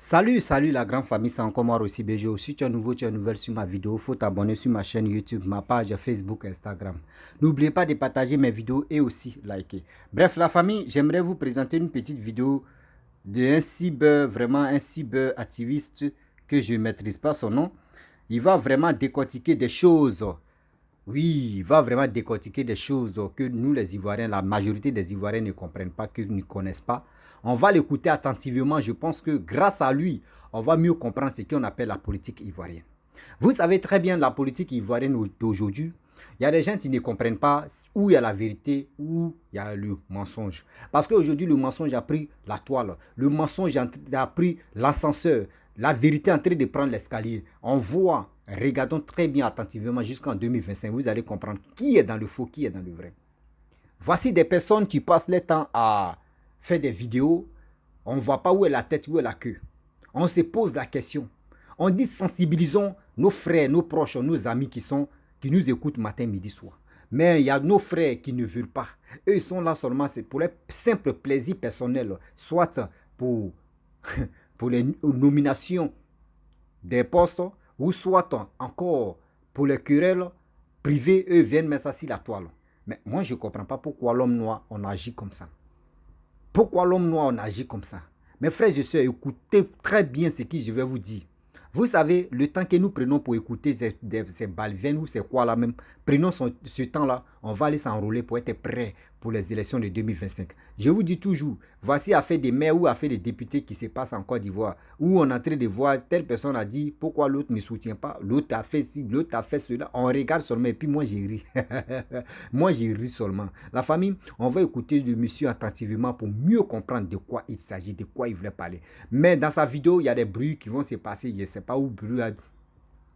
Salut la grande famille, c'est encore moi aussi BG. Si tu es nouveau, tu es nouvelle sur ma vidéo, il faut t'abonner sur ma chaîne YouTube, ma page Facebook, Instagram. N'oubliez pas de partager mes vidéos et aussi liker. Bref, la famille, j'aimerais vous présenter une petite vidéo d'un cyber, vraiment un cyber activiste que je ne maîtrise pas son nom. Il va vraiment décortiquer des choses. Oui, il va vraiment décortiquer des choses que nous les Ivoiriens, la majorité des Ivoiriens ne comprennent pas, que ne connaissent pas. On va l'écouter attentivement. Je pense que grâce à lui, on va mieux comprendre ce qu'on appelle la politique ivoirienne. Vous savez très bien la politique ivoirienne d'aujourd'hui. Il y a des gens qui ne comprennent pas où il y a la vérité, où il y a le mensonge. Parce qu'aujourd'hui, le mensonge a pris la toile. Le mensonge a pris l'ascenseur. La vérité est en train de prendre l'escalier. On voit, regardons très bien attentivement jusqu'en 2025. Vous allez comprendre qui est dans le faux, qui est dans le vrai. Voici des personnes qui passent leur temps à faire des vidéos. On ne voit pas où est la tête, où est la queue. On se pose la question. On dit sensibilisons nos frères, nos proches, nos amis qui nous écoutent matin, midi, soir. Mais il y a nos frères qui ne veulent pas. Eux, ils sont là seulement pour leur simple plaisir personnel, soit pour, pour les nominations des postes, ou soit encore pour les querelles privées, eux viennent mettre ça sur la toile. Mais moi, je ne comprends pas pourquoi l'homme noir, on agit comme ça. Pourquoi l'homme noir, on agit comme ça? Mes frères et sœurs, écoutez très bien ce que je vais vous dire. Vous savez, le temps que nous prenons pour écouter ces balvaines ou c'est quoi là même, prenons ce temps-là, on va aller s'enrôler pour être prêt pour les élections de 2025. Je vous dis toujours, voici affaire des maires ou affaire des députés qui se passent en Côte d'Ivoire, où on est en train de voir, telle personne a dit, pourquoi l'autre ne soutient pas, l'autre a fait ci, l'autre a fait cela, on regarde seulement et puis moi j'ai ri. Moi j'ai ri seulement. La famille, on va écouter le monsieur attentivement pour mieux comprendre de quoi il s'agit, de quoi il voulait parler. Mais dans sa vidéo, il y a des bruits qui vont se passer, je ne sais pas où bruit.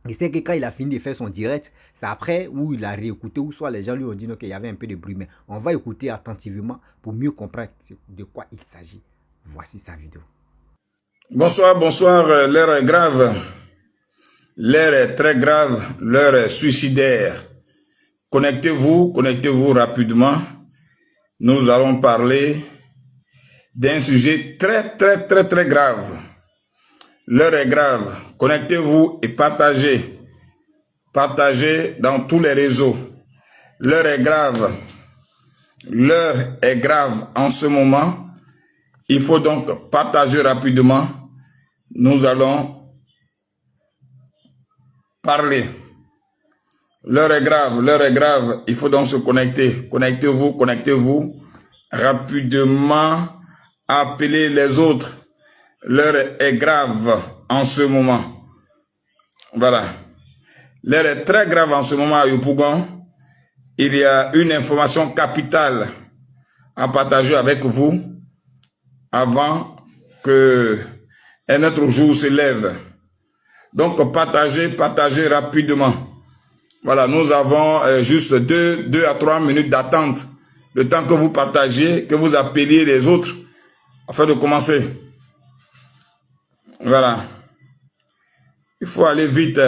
Et c'est que quand il a fini de faire son direct, c'est après où il a réécouté, ou soit les gens lui ont dit qu'il y avait un peu de bruit. Mais on va écouter attentivement pour mieux comprendre de quoi il s'agit. Voici sa vidéo. Bonsoir, bonsoir. L'heure est grave. L'heure est très grave. L'heure est suicidaire. Connectez-vous rapidement. Nous allons parler d'un sujet très grave. L'heure est grave. Connectez-vous et partagez. Partagez dans tous les réseaux. L'heure est grave. L'heure est grave en ce moment. Il faut donc partager rapidement. Nous allons parler. L'heure est grave. Il faut donc se connecter. Connectez-vous rapidement. Appelez les autres. L'heure est grave en ce moment. Voilà. L'heure est très grave en ce moment à Yopougon. Il y a une information capitale à partager avec vous avant que un autre jour se lève. Donc partagez rapidement. Voilà, nous avons juste 2 à 3 minutes d'attente. Le temps que vous partagiez, que vous appeliez les autres afin de commencer. Voilà. Il faut aller vite.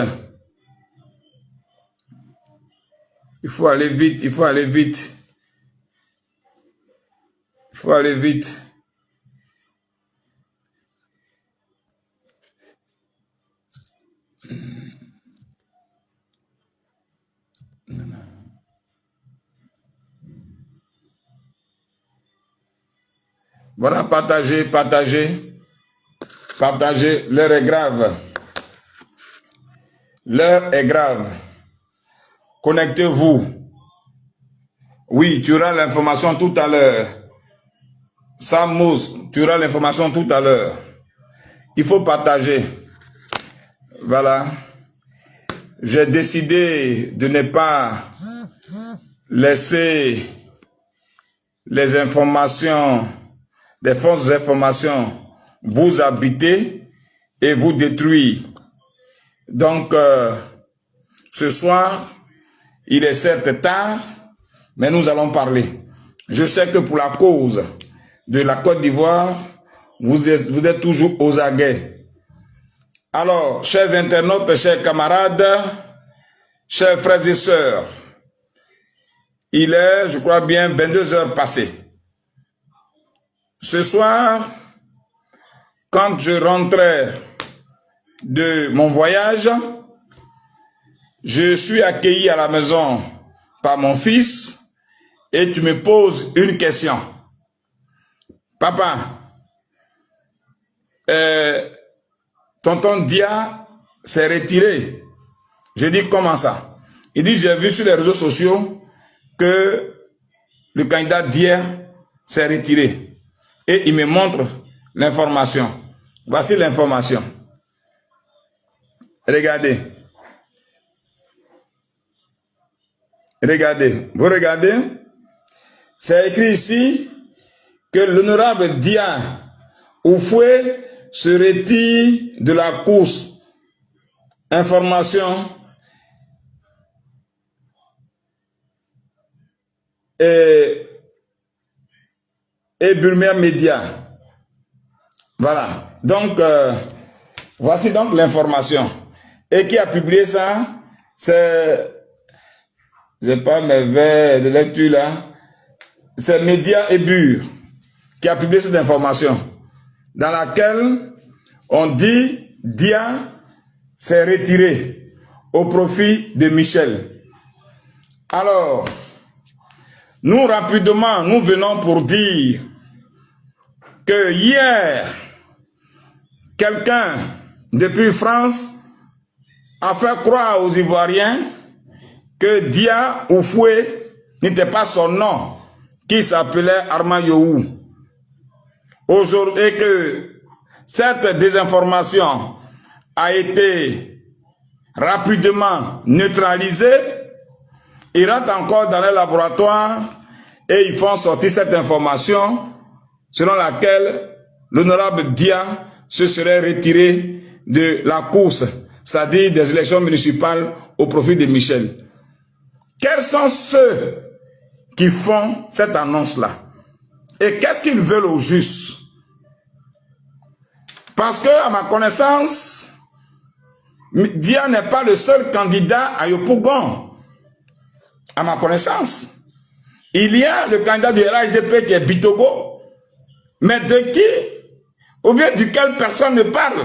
Il faut aller vite. Il faut aller vite. Il faut aller vite. Voilà, partagez. L'heure est grave. L'heure est grave. Connectez-vous. Oui, tu auras l'information tout à l'heure. Sam Mousse, tu auras l'information tout à l'heure. Il faut partager. Voilà. J'ai décidé de ne pas laisser les informations, des fausses informations, vous habiter et vous détruire. Donc, ce soir, il est certes tard, mais nous allons parler. Je sais que pour la cause de la Côte d'Ivoire, vous êtes toujours aux aguets. Alors, chers internautes, chers camarades, chers frères et sœurs, il est, je crois bien, 22 heures passées. Ce soir, quand je rentrais de mon voyage, je suis accueilli à la maison par mon fils et tu me poses une question. Papa, tonton Dia s'est retiré. Je dis comment ça? Il dit j'ai vu sur les réseaux sociaux que le candidat Dia s'est retiré. Et il me montre l'information. Voici l'information. Regardez. Regardez. Vous regardez? C'est écrit ici que l'honorable Dia Oufoué se retire de la course. Information et Burmer Média. Voilà. Donc, voici donc l'information. Et qui a publié ça? C'est, je n'ai pas mes vers de lecture là. C'est Média et Bur qui a publié cette information, dans laquelle on dit Dia s'est retiré au profit de Michel. Alors, nous rapidement, nous venons pour dire que hier, quelqu'un depuis France a fait croire aux Ivoiriens que Dia Oufoué n'était pas son nom, qui s'appelait Armand Yohou. Aujourd'hui, et que cette désinformation a été rapidement neutralisée, ils rentrent encore dans les laboratoires et ils font sortir cette information selon laquelle l'honorable Dia se serait retiré de la course, c'est-à-dire des élections municipales au profit de Michel. Quels sont ceux qui font cette annonce-là? Et qu'est-ce qu'ils veulent au juste? Parce que, à ma connaissance, Dia n'est pas le seul candidat à Yopougon. À ma connaissance. Il y a le candidat du RHDP qui est Bitogo. Mais de qui? Ou bien duquel personne ne parle.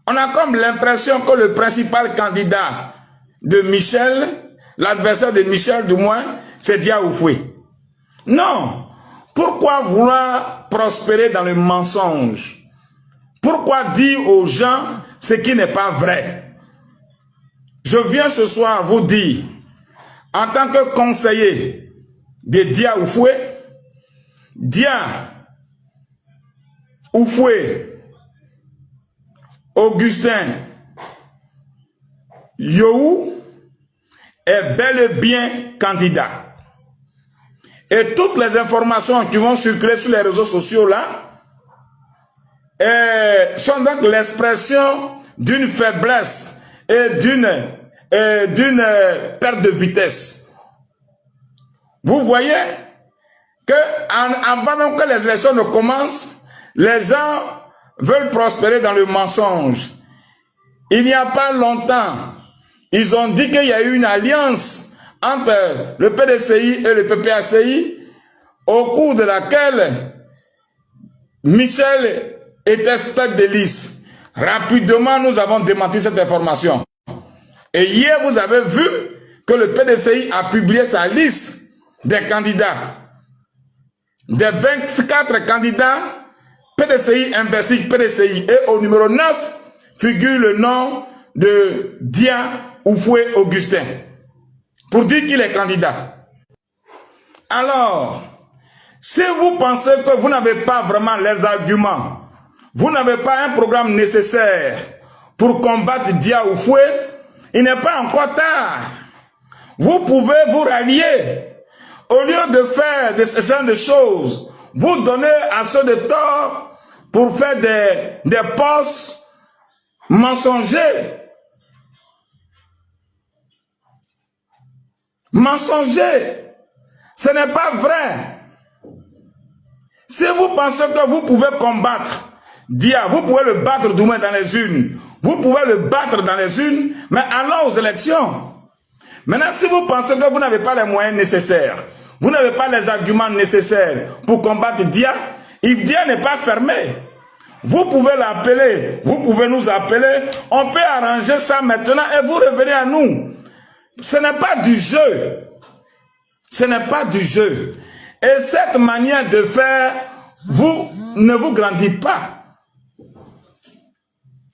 On a comme l'impression que le principal candidat de Michel, l'adversaire de Michel du moins, c'est Dia Oufoué. Non. Pourquoi vouloir prospérer dans le mensonge? Pourquoi dire aux gens ce qui n'est pas vrai? Je viens ce soir vous dire, en tant que conseiller de Dia Oufoué, Dia Oufoué, Augustin Yohou est bel et bien candidat. Et toutes les informations qui vont circuler sur les réseaux sociaux là sont donc l'expression d'une faiblesse et d'une perte de vitesse. Vous voyez que avant même que les élections ne commencent, les gens veulent prospérer dans le mensonge. Il n'y a pas longtemps, ils ont dit qu'il y a eu une alliance entre le PDCI et le PPACI, au cours de laquelle Michel était tête de liste. Rapidement, nous avons démenti cette information. Et hier, vous avez vu que le PDCI a publié sa liste des candidats. Des 24 candidats, PDCI investit PDCI. Et au numéro 9 figure le nom de Dia Oufoué Augustin, pour dire qu'il est candidat. Alors, si vous pensez que vous n'avez pas vraiment les arguments, vous n'avez pas un programme nécessaire pour combattre Dia Oufoué, il n'est pas encore tard. Vous pouvez vous rallier. Au lieu de faire ce genre de choses, vous donnez à ceux de tort pour faire des postes mensongers. Mensonger, ce n'est pas vrai. Si vous pensez que vous pouvez combattre Dia, vous pouvez le battre du moins dans les urnes, vous pouvez le battre dans les urnes, mais allons aux élections. Maintenant, si vous pensez que vous n'avez pas les moyens nécessaires, vous n'avez pas les arguments nécessaires pour combattre Dia, Dieu n'est pas fermé. Vous pouvez l'appeler, vous pouvez nous appeler, on peut arranger ça maintenant et vous revenez à nous. Ce n'est pas du jeu. Ce n'est pas du jeu. Et cette manière de faire, ne vous grandit pas.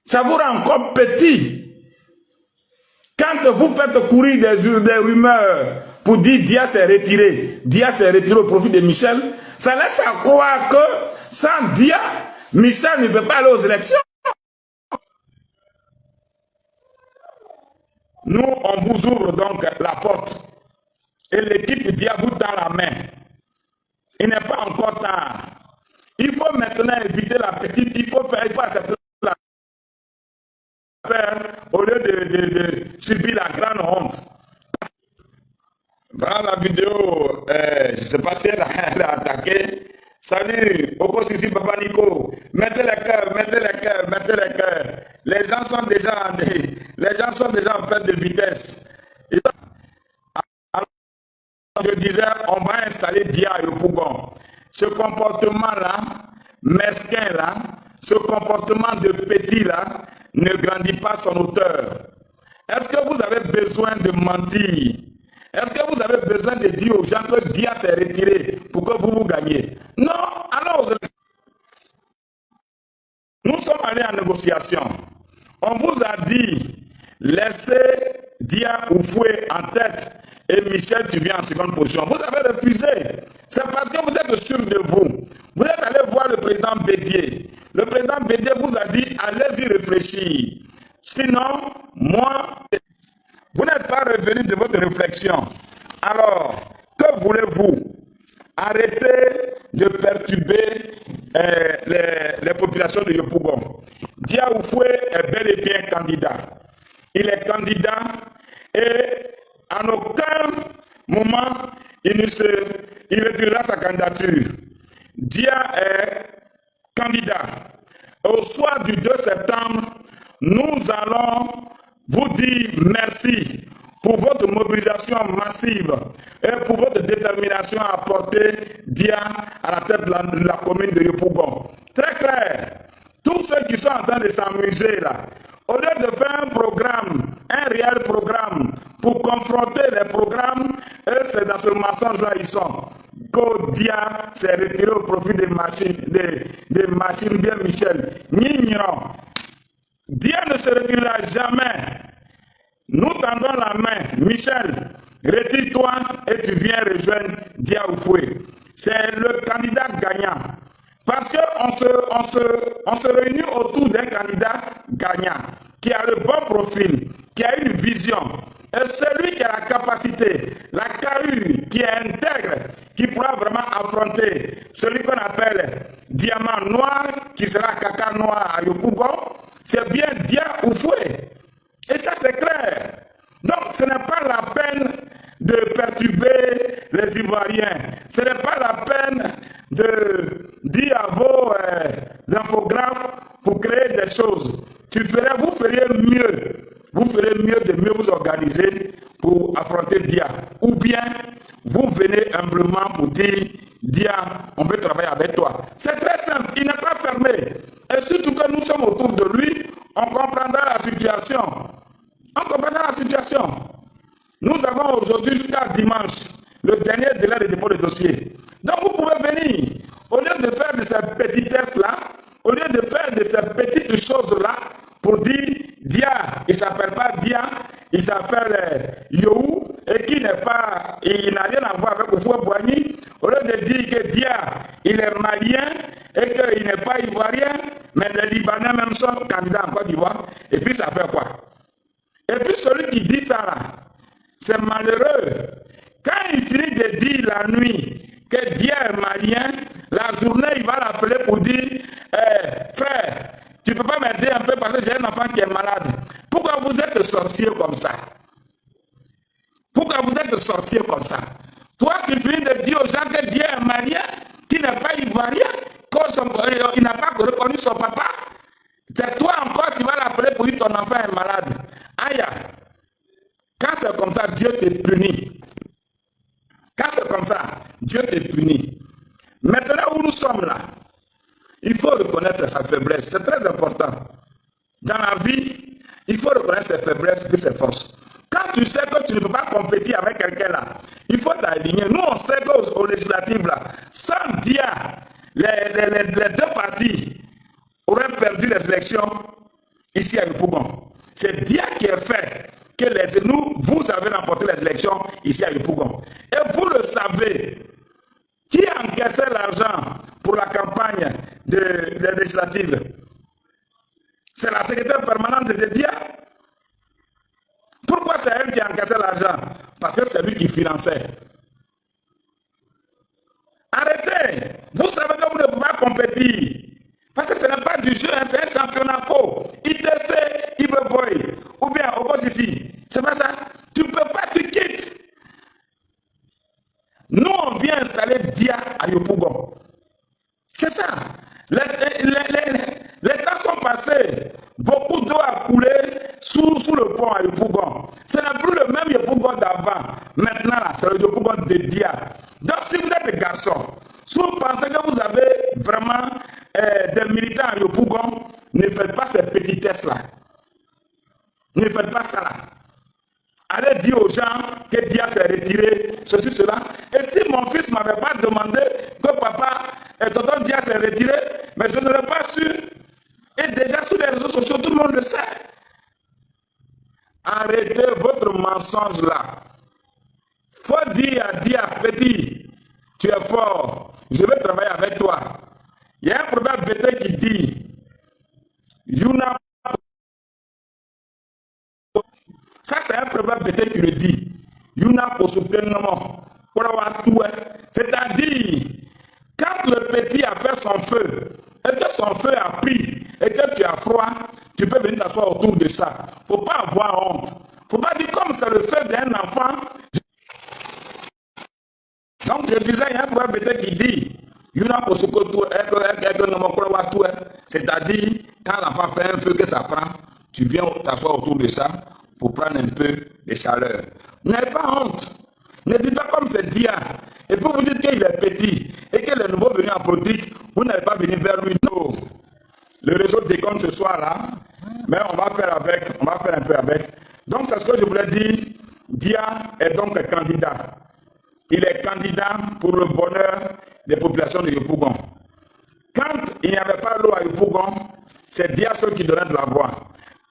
Ça vous rend encore petit. Quand vous faites courir des rumeurs pour dire Dia s'est retiré au profit de Michel, ça laisse à croire que sans Dia, Michel ne peut pas aller aux élections. Nous, on vous ouvre donc la porte. Et l'équipe Dia vous tend la main. Il n'est pas encore tard. Il faut maintenant éviter la petite, il faut accepter la faire au lieu de subir la grande honte. Voilà la vidéo, je ne sais pas si elle a attaqué. Salut, Oko Sisi Papa Nico. Mettez les cœurs, mettez les cœurs, mettez les cœurs. Les gens sont déjà en perte de vitesse. Alors, je disais, on va installer Dia et Yopougon. Ce comportement-là, mesquin-là, ce comportement de petit-là, ne grandit pas son auteur. Est-ce que vous avez besoin de mentir? Est-ce que vous avez besoin de dire aux gens que Dia s'est retiré pour que vous gagnez? Non, alors nous sommes allés en négociation. On vous a dit, laissez Dia Oufoué en tête et Michel, tu viens en seconde position. Vous avez refusé. C'est parce que vous êtes sûr de vous. Vous êtes allé voir le président Bédier. Le président Bédier vous a dit, allez-y réfléchir. Sinon, moi, vous n'êtes pas revenu de votre réflexion. Alors, que voulez-vous? Arrêtez de perturber les populations de Yopougon. Dia Oufoué est bel et bien candidat. Il est candidat et en aucun moment il retirera sa candidature. Dia est candidat. Au soir du 2 septembre, nous allons vous dire merci pour votre mobilisation massive et pour votre détermination à porter Dia à la tête de la commune de Yopougon. Très clair, tous ceux qui sont en train de s'amuser là, au lieu de faire un programme, un réel programme, pour confronter les programmes, eux c'est dans ce mensonge-là ils sont. Que Dia s'est retiré au profit des machines, bien Michel. N'ignorons. Dia ne se retirera jamais. Nous tendons la main. Michel, retire-toi et tu viens rejoindre Dia Oufoué. C'est le candidat gagnant. Parce qu'on se réunit autour d'un candidat gagnant, qui a le bon profil, qui a une vision. Et celui qui a la capacité, la carrure, qui est intègre, qui pourra vraiment affronter celui qu'on appelle diamant noir, qui sera caca noir à Yopougon, c'est bien Dia Oufoué. Et ça c'est clair. Donc ce n'est pas la peine de perturber les Ivoiriens. Ce n'est pas la peine de dire à vos infographes pour créer des choses. Vous feriez mieux. Vous ferez mieux de mieux vous organiser pour affronter Dia. Ou bien vous venez humblement pour dire Dia, on veut travailler avec toi. C'est très simple, il n'est pas fermé. Et surtout que nous sommes autour de lui, on comprendra la situation. On comprendra la situation. Nous avons aujourd'hui jusqu'à dimanche le dernier délai de dépôt de dossier. Donc vous pouvez venir. Au lieu de faire de ces petitesses-là, au lieu de faire de ces petites choses-là, pour dire Dia, il ne s'appelle pas Dia, il s'appelle Yohou, et qui n'est pas, il n'a rien à voir avec Oufoué Boigny, au lieu de dire que Dia, il est malien, et qu'il n'est pas ivoirien, mais les Libanais même sont candidats en Côte d'Ivoire, et puis ça fait quoi? Et puis celui qui dit ça là, c'est malheureux. Quand il finit de dire la nuit que Dia est malien, la journée il va l'appeler pour dire frère, tu ne peux pas m'aider un peu parce que j'ai un enfant qui est malade. Pourquoi vous êtes sorcier comme ça? Pourquoi vous êtes sorcier comme ça? Toi, tu finis de dire aux gens que Dia est malien, qui n'est pas ivoirien, qu'il n'a pas reconnu son papa. C'est toi encore qui vas l'appeler pour dire ton enfant est malade. Aïe! Quand c'est comme ça, Dieu te punit. Quand c'est comme ça, Dieu te punit. Maintenant où nous sommes là, il faut reconnaître sa faiblesse. C'est très important. Dans la vie, il faut reconnaître ses faiblesses et ses forces. Quand tu sais que tu ne peux pas compétir avec quelqu'un là, il faut t'aligner. Nous, on sait qu'au législatif là, sans Dia, les deux partis auraient perdu les élections ici à Yopougon. C'est Dia qui a fait que vous avez remporté les élections ici à Yopougon. Et vous le savez, qui a encaissé l'argent pour la campagne des législatives? C'est la secrétaire permanente de Dia. Pourquoi c'est elle qui a encaissé l'argent? Parce que c'est lui qui finançait. Arrêtez! Vous savez que vous ne pouvez pas compétir. Parce que ce n'est pas du jeu, hein, c'est un championnat co. ITC, Ibeboy, ou bien Ogosisi. C'est pas ça? Tu ne peux pas, tu quittes. Nous, on vient installer Dia à Yopougon. C'est ça. Les temps sont passés. Beaucoup d'eau a coulé sous le pont à Yopougon. Ce n'est plus le même Yopougon d'avant. Maintenant, là, c'est le Yopougon de Dia. Donc, si vous êtes des garçons, si vous pensez que vous avez vraiment des militants à Yopougon, ne faites pas ces petitesses-là. Ne faites pas ça là. Allez dire aux gens que Dia s'est retiré, ceci, cela. Et si mon fils ne m'avait pas demandé que papa et tonton Dia s'est retiré, mais je n'aurais pas su. Et déjà sur les réseaux sociaux, tout le monde le sait. Arrêtez votre mensonge là. Faut dire à Dia, petit, tu es fort, je vais travailler avec toi. Il y a un proverbe bété qui dit, Yuna. Ça, c'est un proverbe bété qui le dit. Yuna Kosupenamo. C'est-à-dire, quand le petit a fait son feu, et que son feu a pris, et que tu as froid, tu peux venir t'asseoir autour de ça. Il ne faut pas avoir honte. Il ne faut pas dire comme c'est le feu d'un enfant. Donc, je disais, il y a un proverbe bété qui dit, c'est-à-dire, quand l'enfant fait un feu que ça prend, tu viens t'asseoir autour de ça pour prendre un peu de chaleur. N'ayez pas honte. Ne dites pas comme c'est Dia. Et puis vous dites qu'il est petit et que les nouveaux venus en politique, vous n'allez pas venir vers lui. Non. Le réseau décompte ce soir là, mais on va faire avec, on va faire un peu avec. Donc c'est ce que je voulais dire. Dia est donc candidat. Il est candidat pour le bonheur des populations de Yopougon. Quand il n'y avait pas l'eau à Yopougon, c'est Dia ceux qui donnaient de la voix.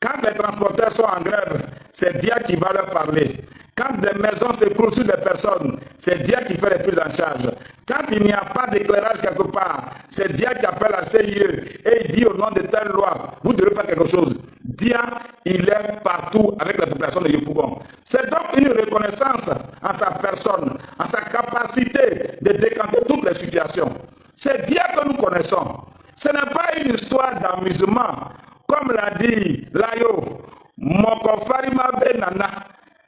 Quand les transporteurs sont en grève, c'est Dia qui va leur parler. Quand des maisons s'écroulent sur des personnes, c'est Dia qui fait les prises en charge. Quand il n'y a pas d'éclairage quelque part, c'est Dia qui appelle la CIE et il dit au nom de telle loi, vous devez faire quelque chose. Dia, il est partout avec la population de Yopougon. C'est donc une reconnaissance en sa personne, en sa capacité de décanter toutes les situations. C'est Dia que nous connaissons. Ce n'est pas une histoire d'amusement. Comme l'a dit Layo, Moko Farima Benana,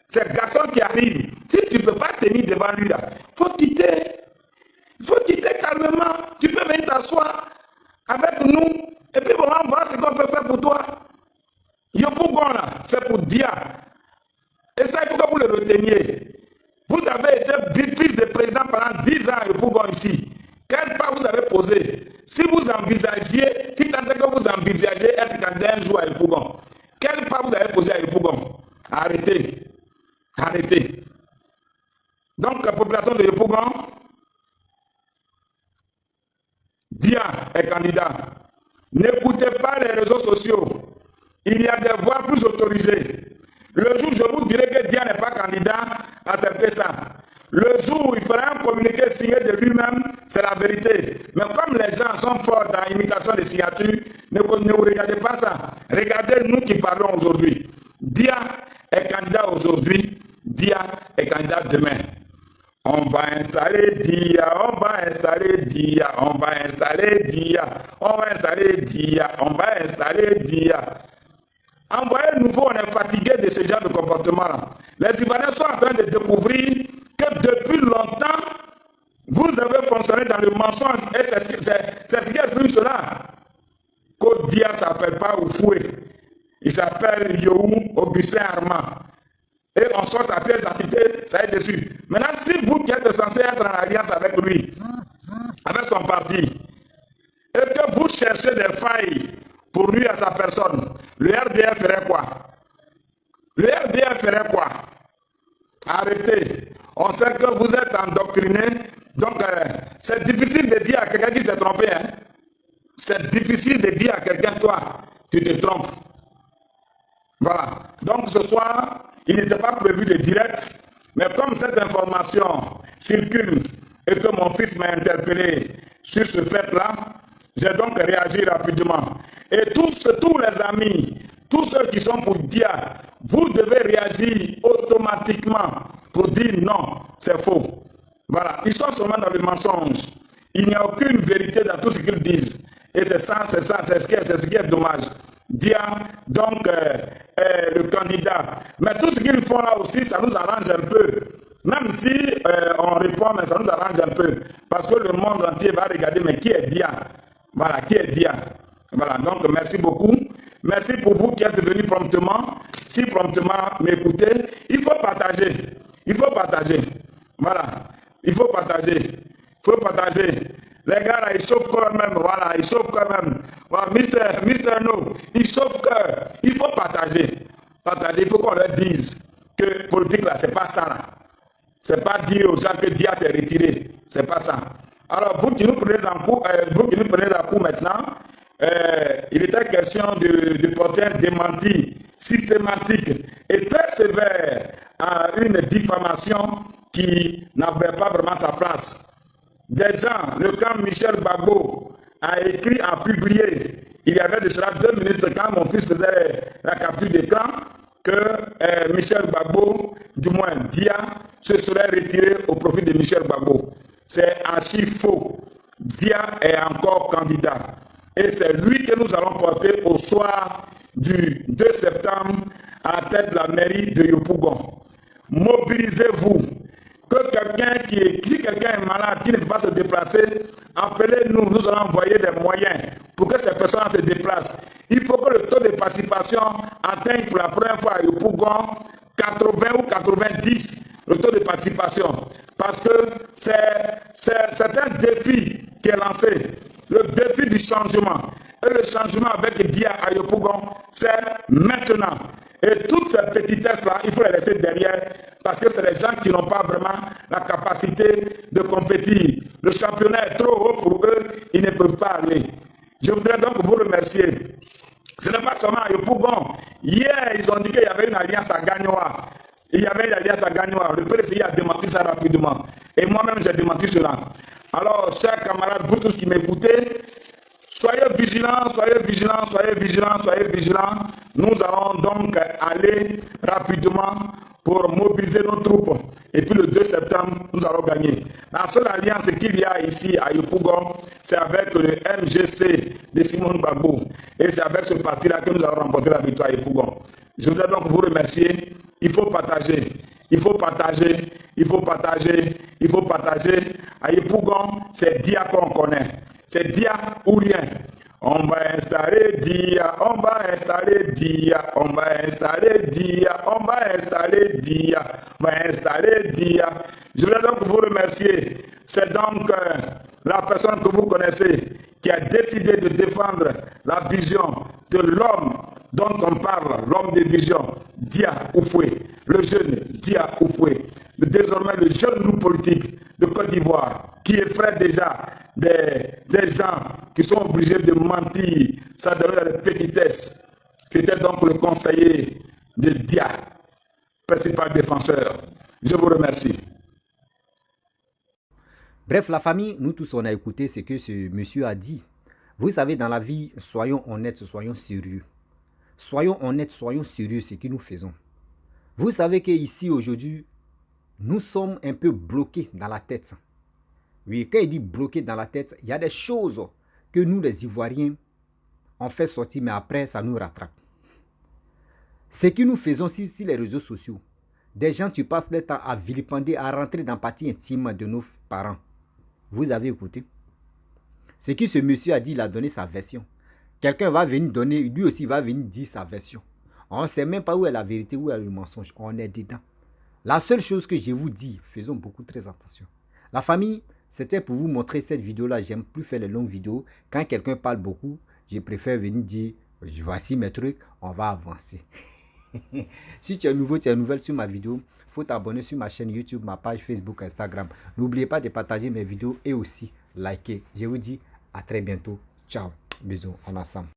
c'est le garçon qui arrive. Si tu ne peux pas tenir devant lui, là, faut quitter. Il faut quitter calmement. Tu peux venir t'asseoir avec nous. Et puis, on va voir ce qu'on peut faire pour toi. Yopougon, là, c'est pour Dia. Et ça, il faut que vous le reteniez. Vous avez été vice-président pendant 10 ans à Yopougon ici. Quel pas vous avez posé? Si vous envisagez, si tant que vous envisagez être candidat un jour à Yopougon, quel pas vous avez posé à Yopougon? Arrêtez. Arrêtez. Donc, la population de Yopougon, Dia est candidat. N'écoutez pas les réseaux sociaux. Il y a des voix plus autorisées. Le jour où je vous dirai que Dia n'est pas candidat, acceptez ça. Le jour où il fera un communiqué signé de lui-même, c'est la vérité. Mais comme les gens sont forts dans l'imitation des signatures, ne regardez pas ça. Regardez nous qui parlons aujourd'hui. Dia est candidat aujourd'hui, Dia est candidat demain. On va installer Dia, on va installer Dia, on va installer Dia, on va installer Dia, on va installer Dia. Envoyez nouveau, on est fatigué de ce genre de comportement-là. Les Ivoiriens sont en train de découvrir que depuis longtemps, vous avez fonctionné dans le mensonge et c'est ce qui exprime cela. Côte Dia ne s'appelle pas Oufoué, il s'appelle Yohou Augustin Armand. Et on sort sa pièce d'identité, ça est dessus. Maintenant, si vous qui êtes censé être en alliance avec lui, avec son parti, et que vous cherchez des failles pour nuire à sa personne, le RDR ferait quoi? Le RDR ferait quoi? Arrêtez. On sait que vous êtes endoctriné. Donc, c'est difficile de dire à quelqu'un qui s'est trompé. Hein? C'est difficile de dire à quelqu'un, toi, tu te trompes. Voilà. Donc, ce soir, il n'était pas prévu de direct. Mais comme cette information circule et que mon fils m'a interpellé sur ce fait-là, j'ai donc réagi rapidement. Et tous les amis, tous ceux qui sont pour dire, vous devez réagir automatiquement pour dire non, c'est faux. Voilà, ils sont seulement dans le mensonge. Il n'y a aucune vérité dans tout ce qu'ils disent. Et c'est ça, c'est ce qui est dommage. Dia, donc, le candidat. Mais tout ce qu'ils font là aussi, ça nous arrange un peu. Même si on répond, mais ça nous arrange un peu. Parce que le monde entier va regarder, mais qui est Dia? Voilà, qui est Dia? Voilà, donc merci beaucoup. Merci pour vous qui êtes venus promptement. Si promptement m'écoutez, il faut partager. Il faut partager. Voilà, il faut partager. Il faut partager. Les gars là, ils chauffent quand même. Voilà, ils chauffent quand même. Voilà, Mister No, ils chauffent que. Il faut partager. Partager, il faut qu'on leur dise que politique là, c'est pas ça là. C'est pas dire aux gens que Dia s'est retiré. C'est pas ça. Alors, vous qui nous prenez en coup, maintenant, il était question de porter un démenti systématique et très sévère à une diffamation qui n'avait pas vraiment sa place. Des gens, le camp Michel Gbagbo a écrit, a publié, il y avait de cela 2 minutes quand mon fils faisait la capture d'écran, que Michel Gbagbo, du moins Dia, se serait retiré au profit de Michel Gbagbo. C'est archi faux. Dia est encore candidat. Et c'est lui que nous allons porter au soir du 2 septembre à la tête de la mairie de Yopougon. Mobilisez-vous. Si quelqu'un est malade, qui ne peut pas se déplacer, appelez-nous, nous allons envoyer des moyens pour que ces personnes se déplacent. Il faut que le taux de participation atteigne pour la première fois à Yopougon 80 ou 90, le taux de participation. Parce que c'est un défi qui est lancé, le défi du changement. Et le changement avec Dia à Yopougon, c'est maintenant. Et toutes ces petitesses-là, il faut les laisser derrière parce que c'est les gens qui n'ont pas vraiment la capacité de compétir. Le championnat est trop haut pour eux, ils ne peuvent pas aller. Je voudrais donc vous remercier. Ce n'est pas seulement à Yopougon. Hier, ils ont dit qu'il y avait une alliance à Gagnoa. Il y avait une alliance à Gagnoa. Le PDCI a démenti ça rapidement. Et moi-même, j'ai démenti cela. Alors, chers camarades, vous tous qui m'écoutez, soyez vigilants, soyez vigilants, soyez vigilants, soyez vigilants. Nous allons donc aller rapidement pour mobiliser nos troupes. Et puis le 2 septembre, nous allons gagner. La seule alliance qu'il y a ici à Yopougon, c'est avec le MGC de Simone Gbagbo. Et c'est avec ce parti-là que nous allons remporter la victoire à Yopougon. Je voudrais donc vous remercier. Il faut partager. Il faut partager. Il faut partager. Il faut partager. À Yopougon, c'est Dia qu'on connaît. C'est Dia ou rien. On va installer Dia, on va installer Dia, on va installer Dia, on va installer Dia, on va installer Dia. Je voudrais donc vous remercier. C'est donc la personne que vous connaissez qui a décidé de défendre la vision de l'homme dont on parle, l'homme de vision, Dia Oufoué, le jeune Dia Oufoué, désormais le jeune loup politique de Côte d'Ivoire, qui effraie déjà des gens qui sont obligés de mentir, ça donne des petitesses. C'était donc le conseiller de Dia, principal défenseur. Je vous remercie. Bref, la famille, nous tous, on a écouté ce que ce monsieur a dit. Vous savez, dans la vie, soyons honnêtes, soyons sérieux. Soyons honnêtes, soyons sérieux, ce que nous faisons. Vous savez qu'ici, aujourd'hui, nous sommes un peu bloqués dans la tête. Oui, quand il dit bloqués dans la tête, il y a des choses que nous, les Ivoiriens, on fait sortir, mais après, ça nous rattrape. Ce que nous faisons sur les réseaux sociaux, des gens, tu passes le temps à vilipender, à rentrer dans la partie intime de nos parents. Vous avez écouté? Ce que ce monsieur a dit, il a donné sa version. Quelqu'un va venir donner, lui aussi va venir dire sa version. On ne sait même pas où est la vérité, où est le mensonge. On est dedans. La seule chose que je vous dis, faisons beaucoup très attention. La famille, C'était pour vous montrer cette vidéo-là. J'aime plus faire les longues vidéos. Quand quelqu'un parle beaucoup, je préfère venir dire, voici mes trucs, on va avancer. Si tu es nouveau, tu es nouvelle sur ma vidéo, il faut t'abonner sur ma chaîne YouTube, ma page Facebook, Instagram. N'oubliez pas de partager mes vidéos et aussi liker. Je vous dis à très bientôt. Ciao. Bisous. On est ensemble.